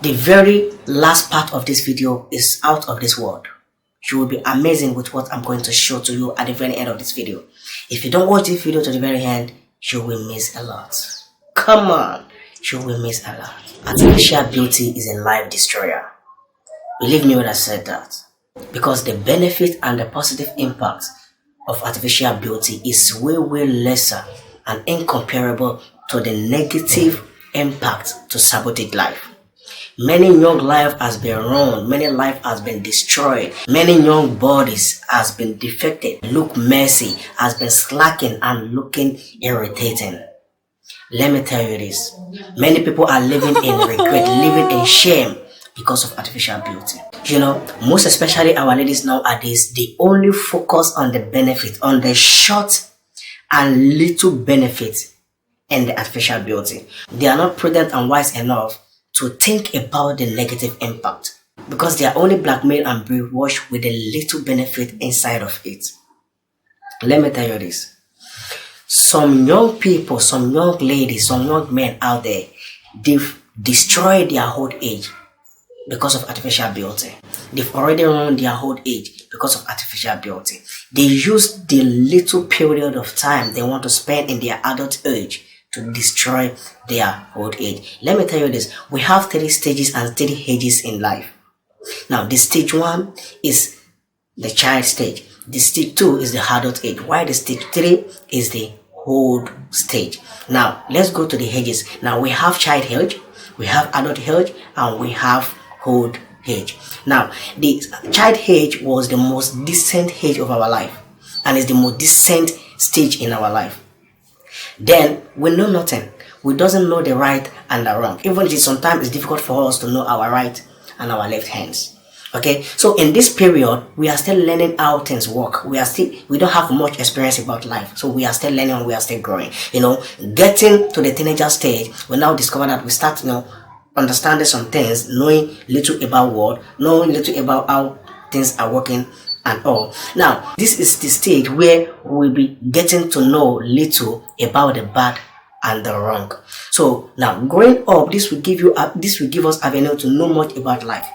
The very last part of this video is out of this world. You will be amazing with what I'm going to show to you at the very end of this video. If you don't watch this video to the very end, you will miss a lot. Come on, you will miss a lot. Artificial beauty is a life destroyer. Believe me when I said that. Because the benefit and the positive impact of artificial beauty is way lesser and incomparable to the negative impact to sabotage life. Many young life has been ruined, many life has been destroyed, many young bodies has been defected, look messy, has been slacking and looking irritating. Let me tell you this, many people are living in regret, living in shame because of artificial beauty. You know, most especially our ladies nowadays, they only focus on the benefit, on the short and little benefit in the artificial beauty. They are not prudent and wise enough to think about the negative impact because they are only blackmailed and brainwashed with a little benefit inside of it. Let me tell you this. Some young people, some young ladies, some young men out there, they've destroyed their old age because of artificial beauty. They've already ruined their old age because of artificial beauty. They use the little period of time they want to spend in their adult age to destroy their old age. Let me tell you this, we have 3 stages and 3 ages in life. Now, the stage 1 is the child stage. The stage 2 is the adult age. While the stage 3 is the old stage. Now, let's go to the ages. Now, we have child age, we have adult age, and we have old age. Now, the child age was the most decent age of our life and is the most decent stage in our life. Then we know nothing. We doesn't know the right and the wrong. Even if sometimes it's difficult for us to know our right and our left hands. Okay, so in this period, we are still learning how things work. We don't have much experience about life. So we are still learning and we are still growing. You know, getting to the teenager stage, we now discover that we start, understanding some things, knowing little about world, knowing little about how things are working and all. Now, this is the stage where we'll be getting to know little about the bad and the wrong. So now, growing up, this will give us avenue to know much about life.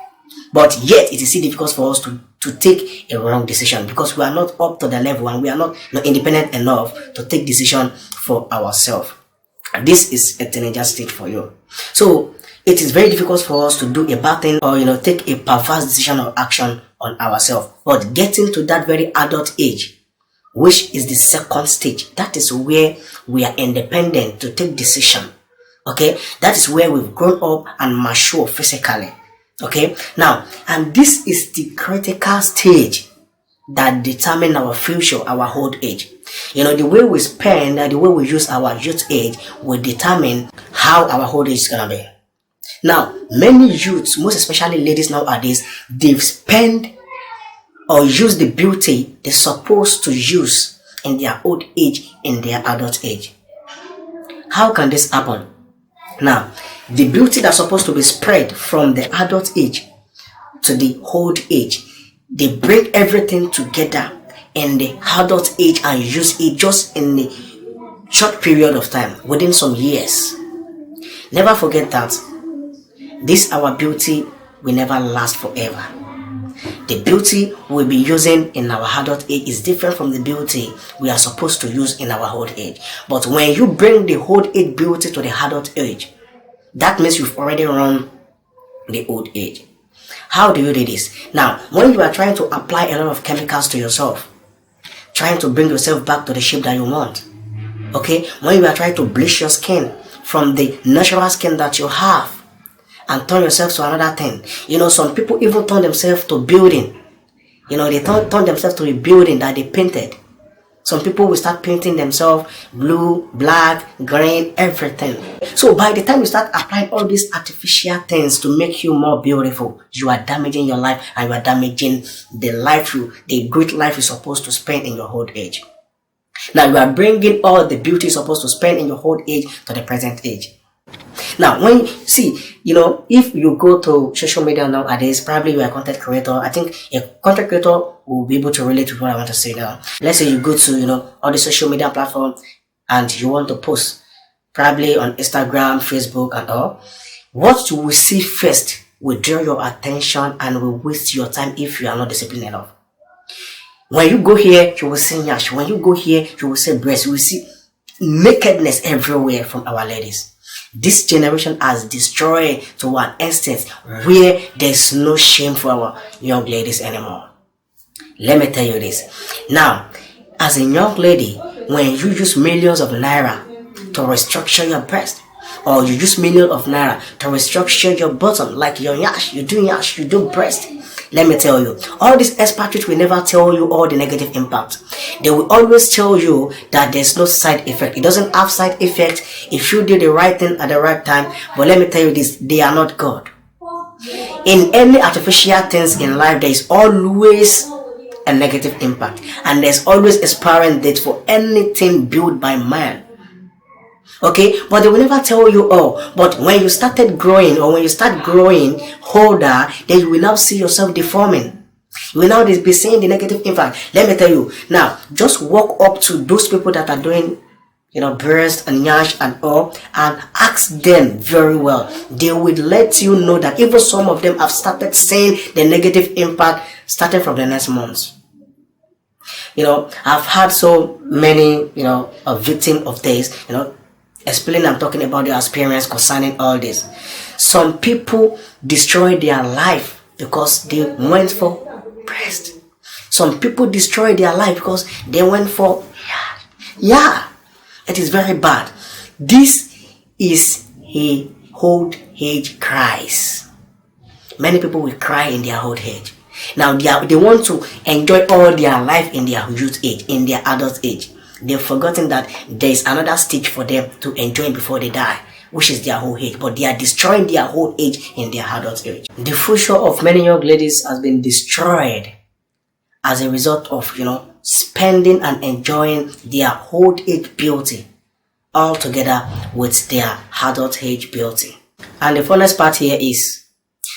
But yet, it is still difficult for us to take a wrong decision because we are not up to the level and we are not independent enough to take decision for ourselves. This is a teenager stage for you. So it is very difficult for us to do a bad thing or take a perverse decision or action on ourselves. But getting to that very adult age, which is the second stage, that is where we are independent to take decision. Okay, that is where we've grown up and mature physically. Okay, now, and this is the critical stage that determine our future, our old age. The way we spend, the way we use our youth age will determine how our old age is gonna be. Now, many youths, most especially ladies nowadays, they've spent or use the beauty they're supposed to use in their old age, in their adult age. How can this happen? Now, the beauty that's supposed to be spread from the adult age to the old age, they bring everything together in the adult age and use it just in a short period of time, within some years. Never forget that this our beauty will never last forever. The beauty we'll be using in our adult age is different from the beauty we are supposed to use in our old age. But when you bring the old age beauty to the adult age, that means you've already run the old age. How do you do this? Now, when you are trying to apply a lot of chemicals to yourself, trying to bring yourself back to the shape that you want, okay? When you are trying to bleach your skin from the natural skin that you have and turn yourself to another thing. Some people even turn themselves to building. They turn themselves to a building that they painted. Some people will start painting themselves blue, black, green, everything. So by the time you start applying all these artificial things to make you more beautiful, you are damaging your life and you are damaging the great life you're supposed to spend in your old age. Now you are bringing all the beauty you're supposed to spend in your old age to the present age. Now, when you see, if you go to social media nowadays, probably you are a content creator. I think a content creator will be able to relate to what I want to say now. Let's say you go to, all the social media platforms and you want to post, probably on Instagram, Facebook and all. What you will see first will draw your attention and will waste your time if you are not disciplined enough. When you go here, you will see nyash. When you go here, you will see breast. You will see nakedness everywhere from our ladies. This generation has destroyed to an extent where there's no shame for our young ladies anymore. Let me tell you this. Now, as a young lady, when you use millions of naira to restructure your breast, or you use millions of naira to restructure your bottom, like your yash, you do breast. Let me tell you, all these experts will never tell you all the negative impact. They will always tell you that there's no side effect. It doesn't have side effect if you do the right thing at the right time. But let me tell you this, they are not God. In any artificial things in life, there is always a negative impact. And there's always expiring date for anything built by man. Okay, but they will never tell you, oh, but when you started growing, or when you start growing older, then you will now see yourself deforming. You will now be seeing the negative impact. Let me tell you, now, just walk up to those people that are doing, breast and yash and all, and ask them very well. They will let you know that even some of them have started seeing the negative impact starting from the next month. I've had so many, a victim of this, explaining and talking about their experience concerning all this. Some people destroy their life because they went for breast. Some people destroy their life because they went for it is very bad. This is a old age cries. Many people will cry in their old age. Now they want to enjoy all their life in their youth age, in their adult age. They've forgotten that there is another stage for them to enjoy before they die, which is their whole age. But they are destroying their whole age in their adult age. The future of many young ladies has been destroyed as a result of, spending and enjoying their old age beauty all together with their adult age beauty. And the funnest part here is,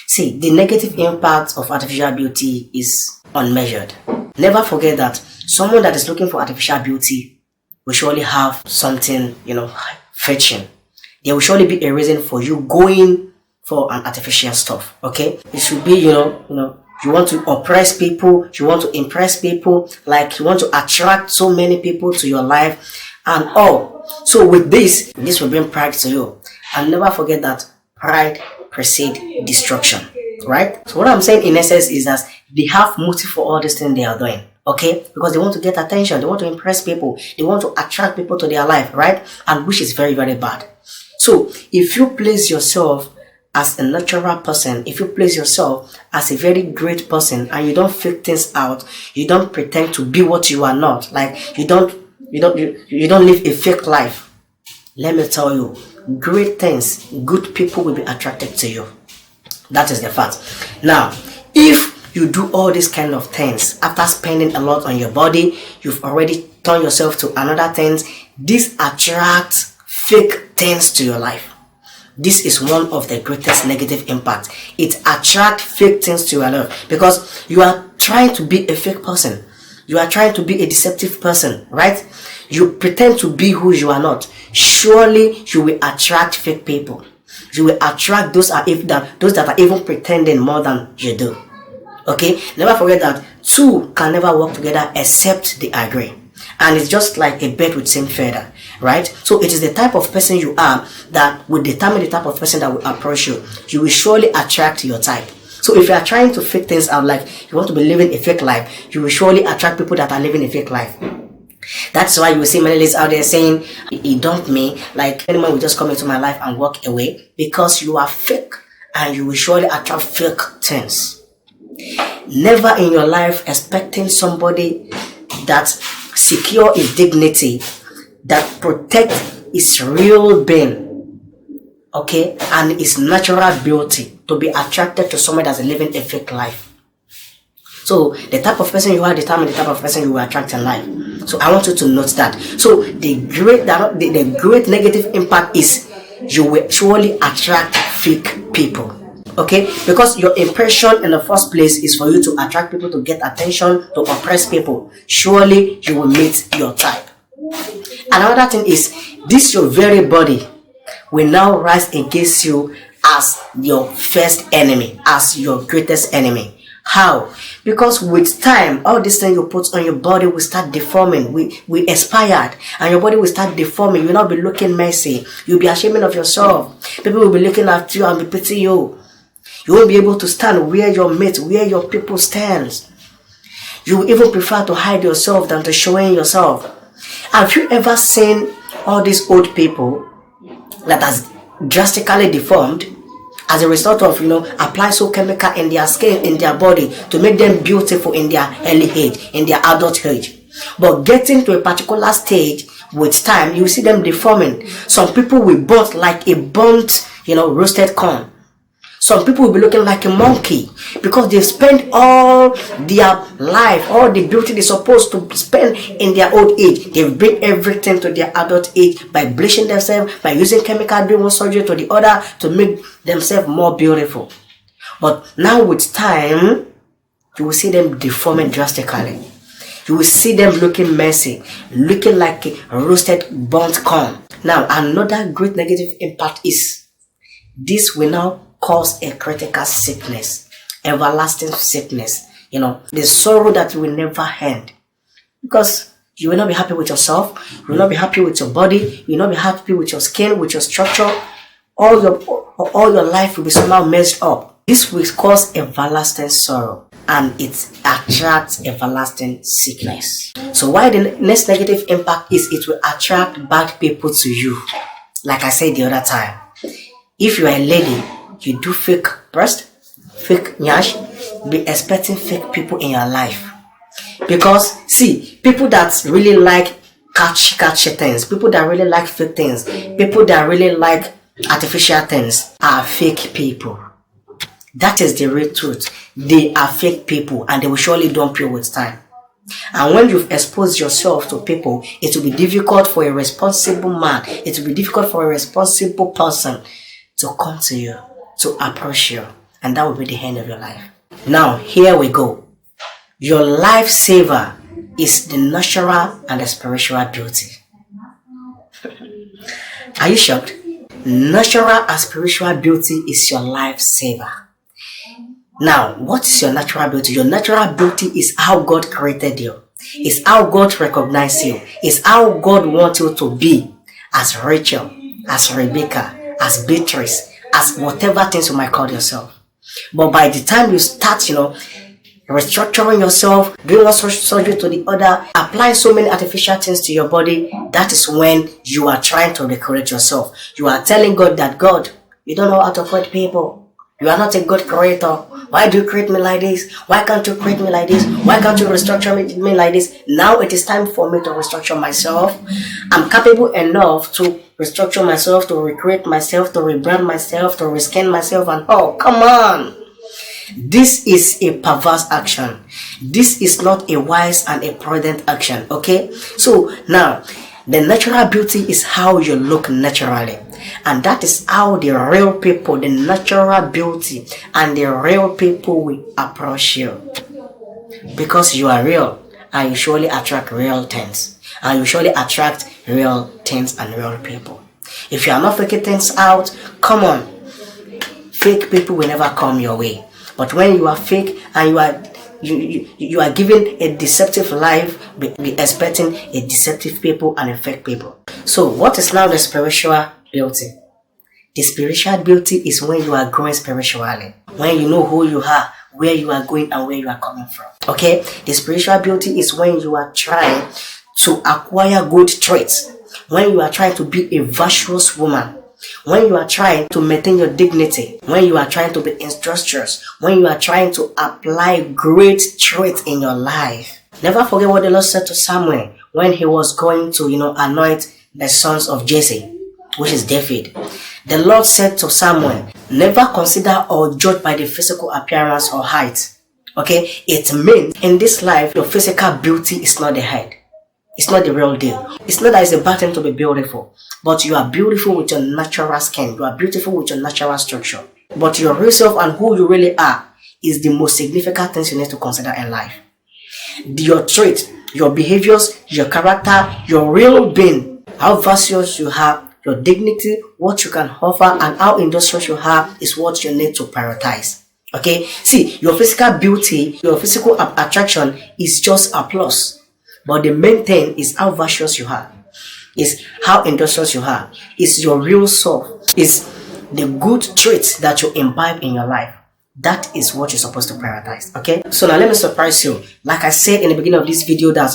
see, the negative impact of artificial beauty is unmeasured. Never forget that someone that is looking for artificial beauty will surely have something, fetching. There will surely be a reason for you going for an artificial stuff, okay? It should be, you want to oppress people, you want to impress people, like you want to attract so many people to your life and all. So with this will bring pride to you. And never forget that pride precedes destruction, right? So what I'm saying in essence is that they have motive for all this thing they are doing, okay? Because they want to get attention, they want to impress people, they want to attract people to their life, right? And which is very, very bad. So if you place yourself as a natural person, if you place yourself as a very great person and you don't fake things out, you don't pretend to be what you are not, like you don't live a fake life, let me tell you, great things, good people will be attracted to you. That is the fact. Now, if you do all these kind of things after spending a lot on your body, you've already turned yourself to another things, this attracts fake things to your life. This is one of the greatest negative impacts. It attracts fake things to your life because you are trying to be a fake person. You are trying to be a deceptive person, right? You pretend to be who you are not. Surely you will attract fake people. You will attract those that are even pretending more than you do. Okay? Never forget that two can never work together except they agree. And it's just like a bird with same feather, right? So it is the type of person you are that will determine the type of person that will approach you. You will surely attract your type. So if you are trying to fake things out, like you want to be living a fake life, you will surely attract people that are living a fake life. That's why you will see many ladies out there saying, he dumped me, like anyone will just come into my life and walk away, because you are fake and you will surely attract fake things. Never in your life expecting somebody that secure his dignity, that protect his real being, okay, and his natural beauty, to be attracted to someone that's living a fake life. So the type of person you are determines the type of person you will attract in life. So I want you to note that. So the great negative impact is you will surely attract fake people. Okay, because your impression in the first place is for you to attract people, to get attention, to oppress people. Surely you will meet your type. Another thing is, this your very body will now rise against you as your first enemy, as your greatest enemy. How? Because with time, all these things you put on your body will start deforming. We expired, and your body will start deforming. You'll not be looking messy. You'll be ashamed of yourself. People will be looking at you and be pitying you. You won't be able to stand where your mate, where your people stands. You will even prefer to hide yourself than to showing yourself. Have you ever seen all these old people that has drastically deformed as a result of, applying so chemical in their skin, in their body, to make them beautiful in their early age, in their adult age? But getting to a particular stage, with time, you see them deforming. Some people will burnt like a burnt, roasted corn. Some people will be looking like a monkey because they've spent all their life, all the beauty they're supposed to spend in their old age. They bring everything to their adult age by bleaching themselves, by using chemical, doing one surgery to the other to make themselves more beautiful. But now with time, you will see them deforming drastically. You will see them looking messy, looking like a roasted burnt corn. Now, another great negative impact is this will now cause a critical sickness, everlasting sickness. The sorrow that will never end. Because you will not be happy with yourself, you will not be happy with your body, you will not be happy with your skin, with your structure. All your life will be somehow messed up. This will cause everlasting sorrow, and it attracts everlasting sickness. So why the next negative impact is it will attract bad people to you. Like I said the other time, if you are a lady, you do fake breast, fake nyash, be expecting fake people in your life. Because see, people that really like catchy things, people that really like fake things, people that really like artificial things are fake people. That is the real truth. They are fake people, and they will surely dump you with time. And when you've exposed yourself to people, it will be difficult for a responsible man, it will be difficult for a responsible person to come to you, to approach you, and that will be the end of your life. Now, here we go. Your lifesaver is the natural and the spiritual beauty. Are you shocked? Natural and spiritual beauty is your lifesaver. Now, what is your natural beauty? Your natural beauty is how God created you. It's how God recognizes you. It's how God wants you to be, as Rachel, as Rebecca, as Beatrice, as whatever things you might call yourself. But by the time you start, restructuring yourself, doing one surgery to the other, applying so many artificial things to your body, that is when you are trying to recreate yourself. You are telling God that, God, you don't know how to create people. You are not a good creator. Why do you create me like this? Why can't you create me like this? Why can't you restructure me like this? Now it is time for me to restructure myself. I'm capable enough to restructure myself, to recreate myself, to rebrand myself, to reskin myself, and oh, come on. This is a perverse action. This is not a wise and a prudent action, okay? So now, the natural beauty is how you look naturally. And that is how the real people, the natural beauty, and the real people will approach you. Because you are real, and you surely attract real things. And you surely attract real things and real people. If you are not faking things out, come on. Fake people will never come your way. But when you are fake and you are giving a deceptive life, be expecting a deceptive people and a fake people. So what is now the spiritual beauty? The spiritual beauty is when you are growing spiritually, when you know who you are, where you are going, and where you are coming from. Okay? The spiritual beauty is when you are trying to acquire good traits, when you are trying to be a virtuous woman, when you are trying to maintain your dignity, when you are trying to be industrious, when you are trying to apply great traits in your life. Never forget what the Lord said to Samuel when he was going to, anoint the sons of Jesse, which is David. The Lord said to Samuel, never consider or judge by the physical appearance or height. Okay? It means in this life, your physical beauty is not the head. It's not the real deal. It's not that it's a bad thing to be beautiful, but you are beautiful with your natural skin. You are beautiful with your natural structure. But your real self and who you really are is the most significant things you need to consider in life. Your traits, your behaviors, your character, your real being, how virtuous you are, your dignity, what you can offer, and how industrious you are is what you need to prioritize. Okay, see, your physical beauty, your physical attraction is just a plus, but the main thing is how virtuous you are, is how industrious you are, is your real self, is the good traits that you imbibe in your life. That is what you're supposed to prioritize. Okay, so now let me surprise you. Like I said in the beginning of this video, that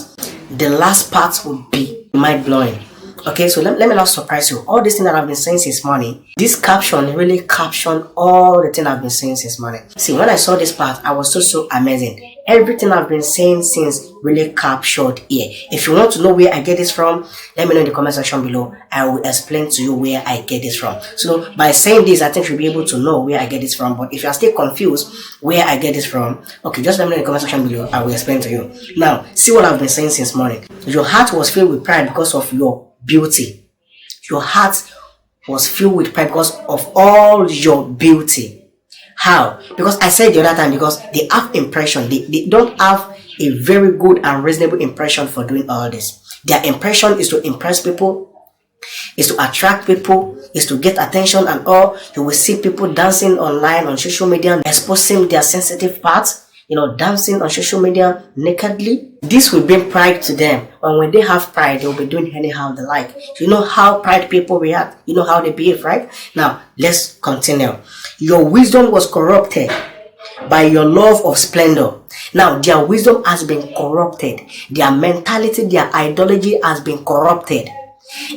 the last part will be mind-blowing. Okay, so let me now surprise you. All this thing that I've been saying since morning, this caption really captioned all the thing I've been saying since morning. See, when I saw this part, I was so amazing. Everything I've been saying since really captured here. If you want to know where I get this from, let me know in the comment section below. I will explain to you where I get this from. So by saying this, I think you'll be able to know where I get this from. But if you are still confused where I get this from, okay, just let me know in the comment section below. I will explain to you. Now, see what I've been saying since morning. Your heart was filled with pride because of your beauty. Your heart was filled with pride because of all your beauty. How? Because I said the other time, because they have impression. They don't have a very good and reasonable impression for doing all this. Their impression is to impress people, is to attract people, is to get attention and all. You will see people dancing online on social media, exposing their sensitive parts, dancing on social media nakedly. This will bring pride to them. And when they have pride, they will be doing anyhow they like. So you know how pride people react. You know how they behave, right? Now, let's continue. Your wisdom was corrupted by your love of splendor. Now, their wisdom has been corrupted. Their mentality, their ideology has been corrupted.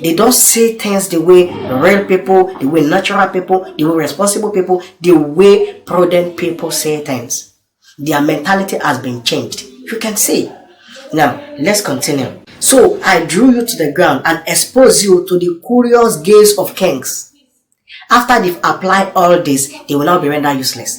They don't say things the way real people, the way natural people, the way responsible people, the way prudent people say things. Their mentality has been changed. You can see. Now, let's continue. So, I drew you to the ground and exposed you to the curious gaze of kings. After they've applied all this, they will now be rendered useless.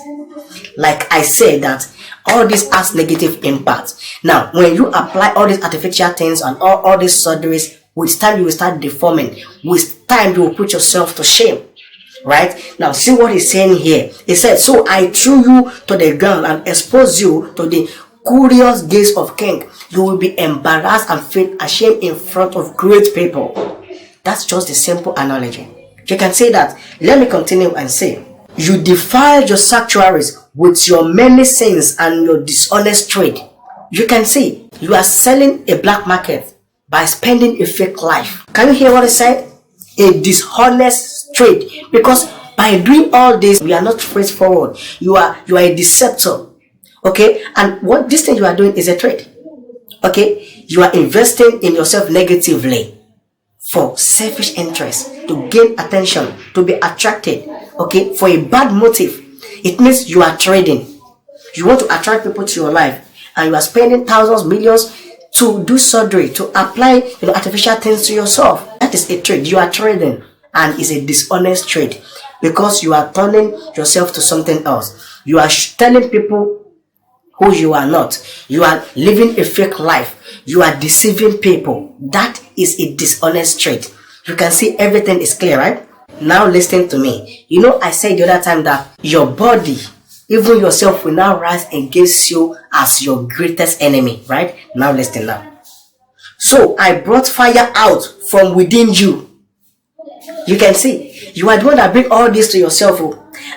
Like I said, that all this has negative impact. Now, when you apply all these artificial things and all these surgeries, with time you will start deforming. With time you will put yourself to shame. Right? Now, see what he's saying here. He said, so I threw you to the ground and exposed you to the curious gaze of king. You will be embarrassed and feel ashamed in front of great people. That's just a simple analogy. You can say that. Let me continue and say, you defile your sanctuaries with your many sins and your dishonest trade. You can see, you are selling a black market by spending a fake life. Can you hear what I said? A dishonest trade. Because by doing all this, you are not straightforward. You are a deceptor. Okay? And what this thing you are doing is a trade. Okay? You are investing in yourself negatively for selfish interest, to gain attention, to be attracted, okay, for a bad motive. It means you are trading. You want to attract people to your life, and you are spending thousands, millions to do surgery, to apply artificial things to yourself. That is a trade. You are trading, and it's a dishonest trade, because you are turning yourself to something else. You are telling people who you are not. You are living a fake life. You are deceiving people. That is a dishonest trade. You can see everything is clear, right? Now listen to me. I said the other time that your body, even yourself, will now rise against you as your greatest enemy, right? Now listen now. So I brought fire out from within you. You can see, you are the one that bring all this to yourself.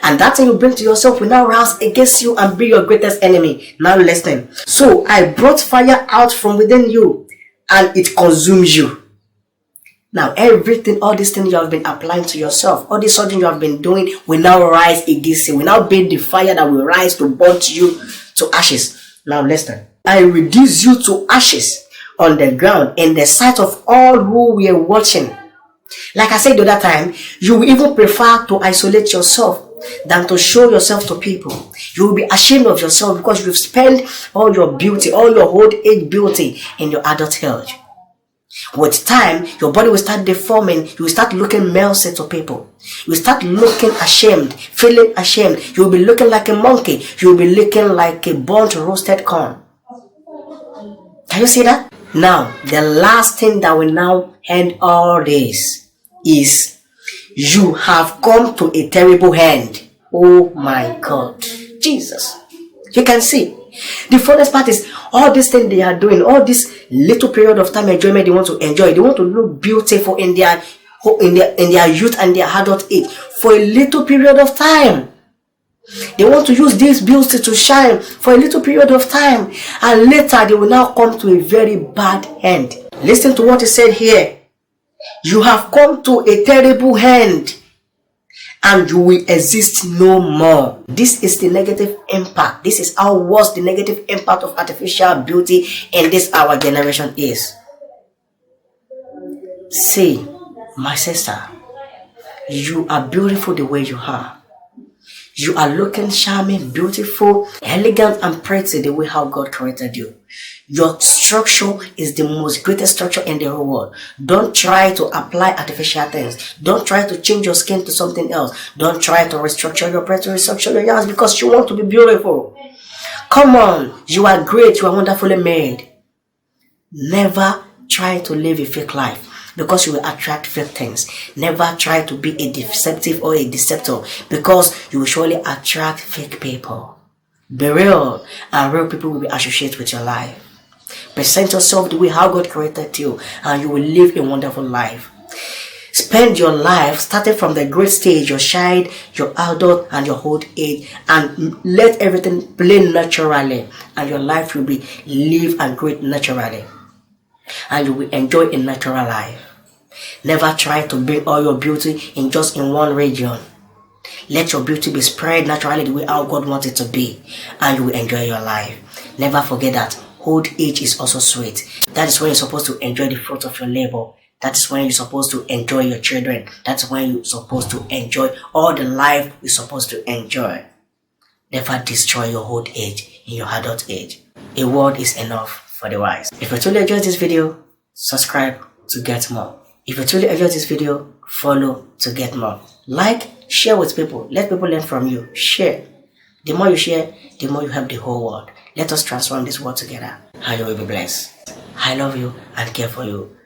And that thing you bring to yourself will now rise against you and be your greatest enemy. Now listen. So I brought fire out from within you, and it consumes you. Now everything, all these things you have been applying to yourself, all this something you have been doing will now rise against you. Will now be the fire that will rise to burn you to ashes. Now listen. I reduce you to ashes on the ground in the sight of all who were watching. Like I said the other time, you will even prefer to isolate yourself than to show yourself to people. You will be ashamed of yourself because you've spent all your beauty, all your old age beauty in your adult age. With time, your body will start deforming. You will start looking male-set to people. You will start looking ashamed, feeling ashamed. You will be looking like a monkey. You will be looking like a burnt roasted corn. Can you see that? Now, the last thing that will now end all this is you have come to a terrible end. Oh my God. Jesus. You can see. The funniest part is all this thing they are doing, all this little period of time enjoyment they want to enjoy. They want to look beautiful in their who in their youth and their adult age for a little period of time. They want to use this beauty to shine for a little period of time, and later they will now come to a very bad end. Listen to what he said here. You have come to a terrible end, and you will exist no more. This is the negative impact. This is how worse the negative impact of artificial beauty in this our generation is. See, my sister, you are beautiful the way you are. You are looking charming, beautiful, elegant, and pretty the way how God created you. Your structure is the most greatest structure in the whole world. Don't try to apply artificial things. Don't try to change your skin to something else. Don't try to restructure your breast, restructure your hands because you want to be beautiful. Come on, you are great, you are wonderfully made. Never try to live a fake life, because you will attract fake things. Never try to be a deceptive or a deceptor, because you will surely attract fake people. Be real, and real people will be associated with your life. Present yourself the way how God created you, and you will live a wonderful life. Spend your life starting from the great stage, your child, your adult, and your old age, and let everything play naturally, and your life will be live and great naturally, and you will enjoy a natural life. Never try to bring all your beauty in just in one region. Let your beauty be spread naturally the way how God wants it to be, and you will enjoy your life. Never forget that old age is also sweet. That is when you're supposed to enjoy the fruit of your labor. That is when you're supposed to enjoy your children. That's when you're supposed to enjoy all the life you're supposed to enjoy. Never destroy your old age in your adult age. A word is enough for the wise. If you truly enjoyed this video, subscribe to get more. If you truly enjoyed this video, follow to get more. Like, share with people. Let people learn from you. Share. The more you share, the more you help the whole world. Let us transform this world together, and you will be blessed. I love you and care for you.